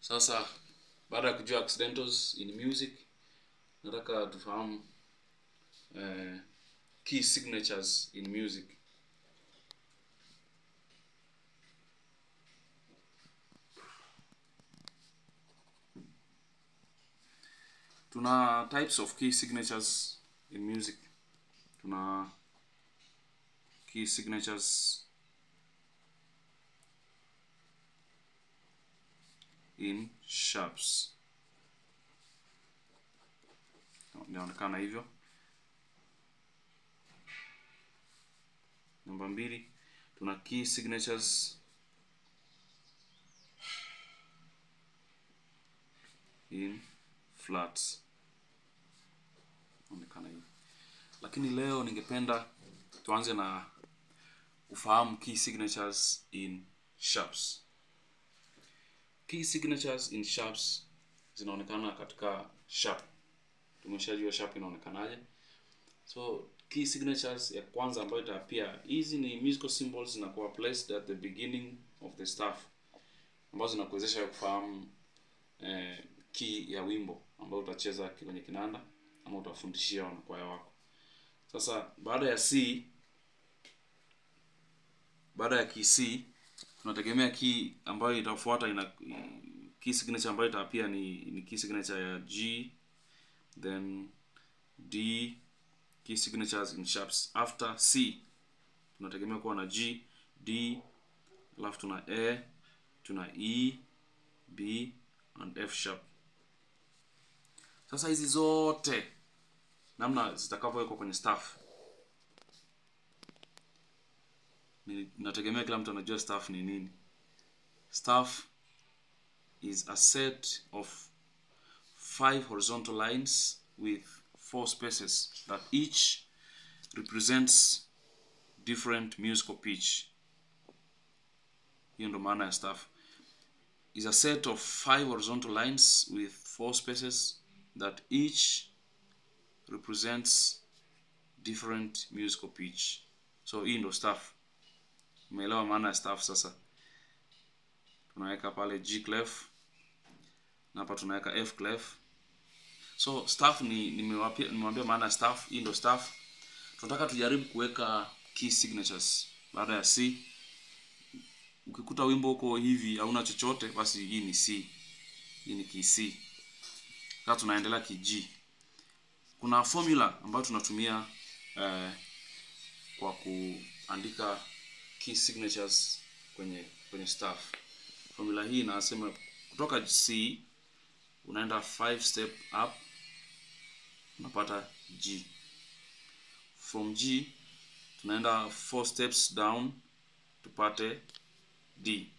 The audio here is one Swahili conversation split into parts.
Sasa baada ya kujua accidentals in music, nataka tufahamu key signatures in music. Tuna types of key signatures in music. Tuna key signatures in sharps. Inaonekana hivyo. Namba 2, tuna key signatures in flats. Inaonekana hivyo. Lakini leo ningependa tuanze na ufahamu key signatures in sharps. Key signatures in sharps zinaonekana katika sharp. Tumeshajua sharp inaonekanaje. So key signatures ya kwanza ambayo itaappear, hizi ni musical symbols zinakuwa placed at the beginning of the staff, ambazo zinakuwezesha kufahamu key ya wimbo ambao utacheza kwenye kinanda ama utafundishia wanakwaya wako. Sasa baada ya key C, tunategemea key ambayo itafuata key signature ambayo itaappear ni key signature ya G, then D. Key signatures in sharps after C, tunategemea kuwa na G, D, alafu tuna A, tuna E, B and F sharp. Sasa hizi zote namna zitakavyowekwa kwenye staff, nategemea kila mtu anajua staff ni nini. Staff is a set of 5 horizontal lines with 4 spaces that each represents different musical pitch. Hiyo ndo maana ya staff. Is a set of 5 horizontal lines with 4 spaces that each represents different musical pitch. So hii ndo staff. Umeelewa maana ya staff sasa? Tunaweka pale G clef na hapa tunaweka F clef. So staff nimewambia maana ya staff. Hii ndo staff. Tunataka tujaribu kuweka key signatures baada ya C. Ukikuta wimbo uko hivi hauna chochote, basi hii ni C. Hii ni key C. Sasa tunaendelea key G. Kuna formula ambayo tunatumia kwa kuandika key signatures kwenye staff. Formula hii inasema kutoka C unaenda 5 step up unapata G. From G tunaenda 4 steps down tupate D.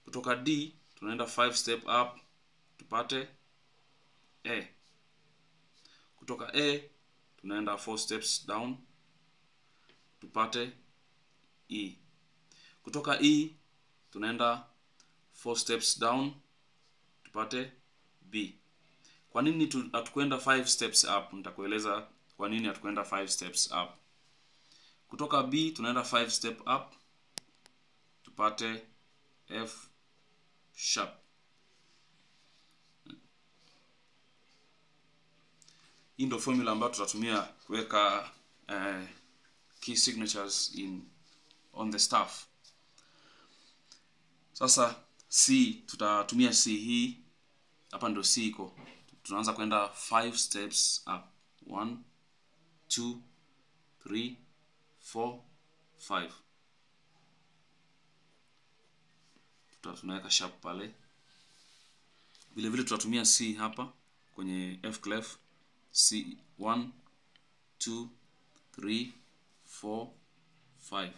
Kutoka D tunaenda 5 step up tupate A. Kutoka A tunaenda 4 steps down tupate E. Kutoka E tunaenda 4 steps down tupate B. Kwa nini hatukwenda 5 steps up? Nitakueleza kwa nini hatukwenda 5 steps up. Kutoka B tunaenda 5 step up tupate F sharp. Hii ndio formula ambayo tutatumia kuweka key signatures on the staff. Sasa C, tutatumia C hii. Hapa ndio C iko. Tunaanza kwenda 5 steps up. 1 2 3 4 5. Tunaweka sharp pale. Vile vile tutatumia C hapa kwenye F clef. C 1 2 3 4 5.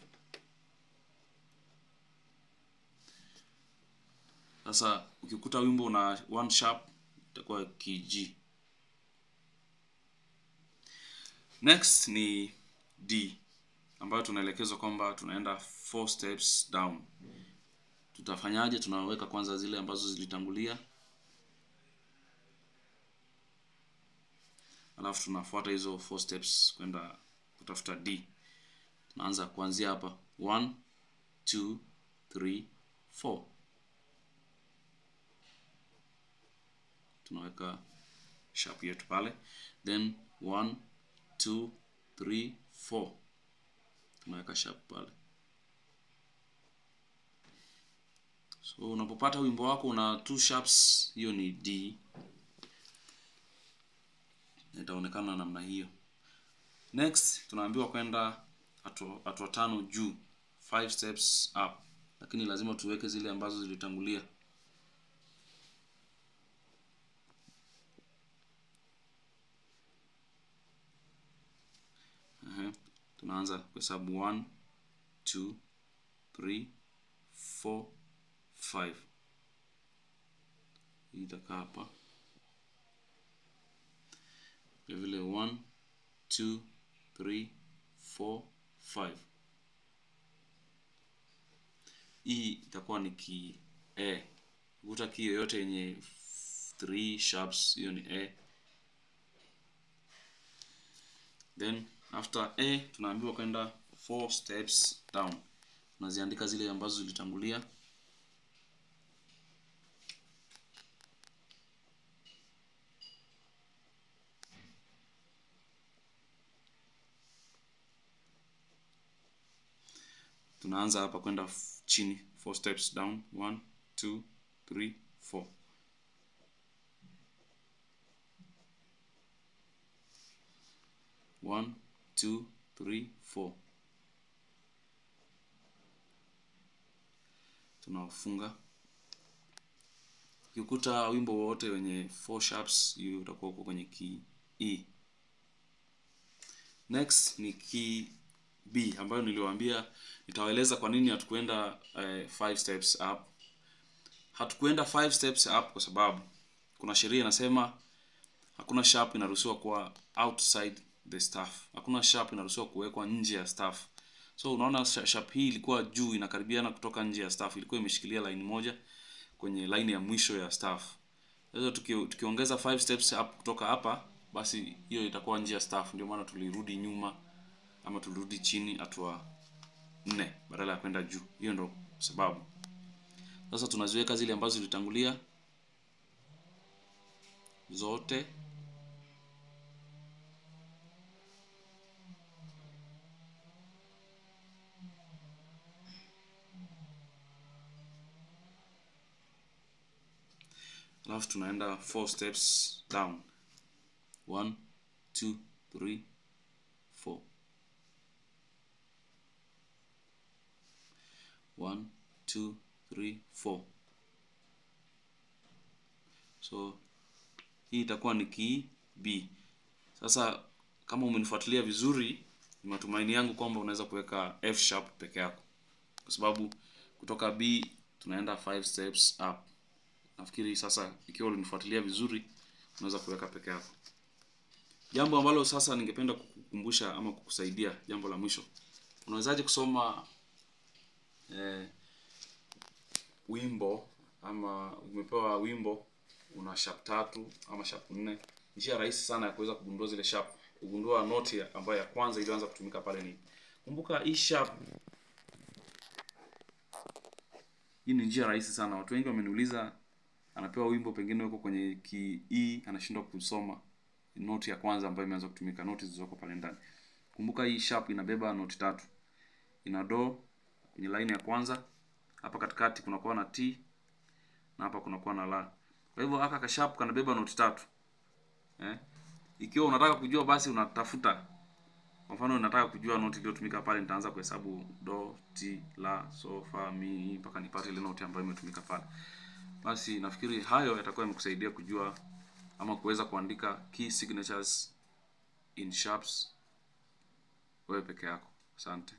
Sasa ukikuta wimbo una 1 sharp itakuwa key G. Next ni D, ambayo tunaelekezwa kwamba tunaenda 4 steps down. Tutafanyaje? Tunaweka kwanza zile ambazo zilitangulia, alafu tunafuata hizo 4 steps kwenda kutafuta D. Tunaanza kuanzia hapa 1 2 3 4. Tunaweka sharp yetu pale, then 1 2 3 4 tunaweka sharp pale. So unapopata wimbo wako una 2 sharps, hiyo ni D, itaonekana namna hiyo. Next tunaambiwa kwenda hatua 5 juu, 5 steps up, lakini lazima tuweke zile ambazo zilitangulia. Tunaanza kuhesabu 1 2 3 4 5. Hii itakaa hapa. Vile 1 2 3 4 5. Hii itakuwa ni key A. Vuta key yoyote yenye 3 sharps, hiyo ni A. Then after A tunaambiwa kwenda 4 steps down. Tunaziandika zile ambazo zilitangulia. Tunaanza hapa kwenda chini, 4 steps down, 1 2 3 4. One, 2 3 4. Tunafunga. Ukikuta wimbo wote wenye 4 sharps, hiyo utakuwa uko kwenye key E. Next ni key B ambayo niliwaambia nitawaeleza kwa nini hatukwenda 5 steps up. Hatukwenda 5 steps up kwa sababu kuna sheria inasema hakuna sharp inaruhusiwa kuwa outside the staff. Hakuna sharp inaruhusiwa kuwekwa nje ya staff. So unaona sharp hii ilikuwa juu, inakaribiana kutoka nje ya staff, ilikuwa imeshikilia line moja kwenye line ya mwisho ya staff. Sasa tukiongeza 5 steps up kutoka hapa, basi hiyo itakuwa nje ya staff. Ndio maana tulirudi nyuma ama tulirudi chini hatua 4 badala ya kwenda juu. Hiyo ndio sababu. Sasa tunaziweka zile ambazo zilitangulia zote. Alafu tunaenda 4 steps down. 1 2 3 4. 1 2 3 4. So hii itakuwa ni key B. Sasa kama umenifuatilia vizuri, ni matumaini yangu kwamba unaweza kuweka F sharp peke yako, kwa sababu kutoka B tunaenda 5 steps up. Nafikiri sasa ikiwa ulinifuatilia vizuri, unaweza kuweka peke yako. Jambo ambalo sasa ningependa kukukumbusha ama kukusaidia, jambo la mwisho. Unawezaje kusoma wimbo, ama umepewa wimbo una sharp 3 ama sharp 4. Njia rahisi sana ya kuweza kugundua zile sharp, kugundua noti ambayo ya kwanza ilianza kutumika pale ni. Kumbuka E sharp. Hii ni njia rahisi sana. Watu wengi wameniuliza, anapewa wimbo pengine yuko kwenye key E, anashindwa kusoma noti ya kwanza ambayo imeanza kutumika, noti zilizoko pale ndani. Kumbuka E sharp inabeba noti 3. Ina do kwenye line ya kwanza, hapa katikati kunakuwa na T, na hapa kunakuwa na La. Kwa hivyo aka ka sharp kanabeba noti 3. Ikiwa unataka kujua, basi unatafuta. Kwa mfano nataka kujua noti iliyotumika pale, nitaanza kuhesabu do, T, La, So, Fa, Mi mpaka nipate ile noti ambayo imetumika pale. Basi nafikiri hayo yatakuwa yamekusaidia kujua ama kuweza kuandika key signatures in sharps wewe peke yako. Asante.